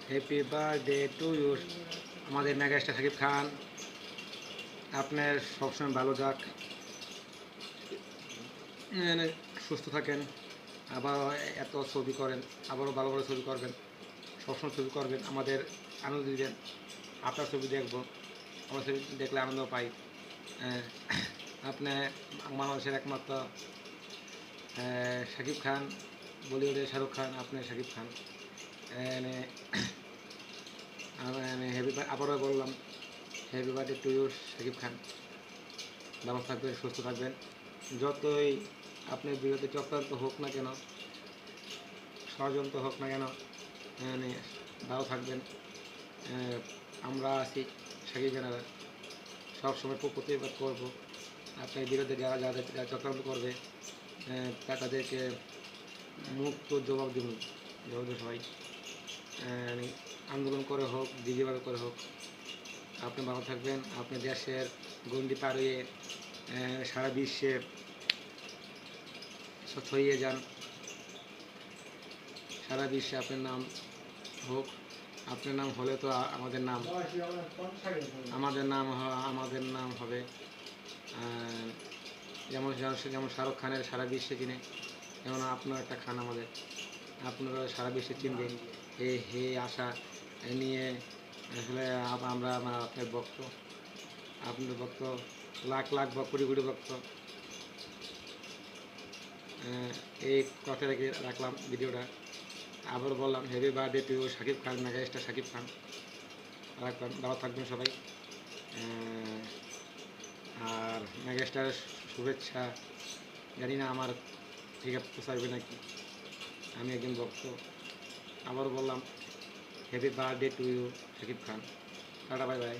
Happy birthday to you. আমাদের megastar Shakib Khan, আপনার সবসময় ভালো যাক, সুস্থ থাকেন, আবার এত ছবি করেন, আবারও ভালো ভালো ছবি করবেন, সবসময় ছবি করবেন, আমাদের আনন্দ দিবেন। আপনার ছবি দেখবো, আমরা ছবি দেখলে আনন্দ পাই। আপনি বাংলাদেশের একমাত্র শাকিব খান, বলিউডের শাহরুখ খান, আপনি শাকিব খান। আবারও বললাম happy birthday to you Shakib Khan. ভালো থাকবেন, সুস্থ থাকবেন। যতই আপনার বিরুদ্ধে চক্রান্ত হোক না কেন, ষড়যন্ত্র হোক না কেন, ভালো থাকবেন। আমরা আছি শাকিব খানেরা, সবসময় প্রতিবাদ করবো। আপনার বিরুদ্ধে যারা চক্রান্ত করবে তাদেরকে মুক্ত জবাব দেব, সবাই আন্দোলন করে হোক, যেভাবে করে হোক। আপনি ভালো থাকবেন, আপনি দেশের গণ্ডি পার হয়ে সারা বিশ্বে ছড়িয়ে যান, সারা বিশ্বে আপনার নাম হোক। আপনার নাম হলে তো আমাদের নাম আমাদের নাম হবে। যেমন শাহরুখ খানের সারা বিশ্বে চিনে, যেমন আপনার একটা খান আমাদের, আপনারা সারা বিশ্বে চিনবেন। হে আশা নিয়ে আসলে আমরা আপনার ভক্ত, আপনার ভক্ত, লাখ লাখ বা কোটি কোটি ভক্ত। এই কথা রেখে রাখলাম ভিডিওটা। আবার বললাম happy birthday to Shakib Khan, megastar Shakib Khan. রাখবেন, ভালো থাকবেন সবাই। আর মেগাস্টারের শুভেচ্ছা জানি না আমার ঠিক পোষাবে নাকি, আমি একজন ভক্ত। আবারও বললাম happy birthday to you Shakib Khan. Tata, bye by.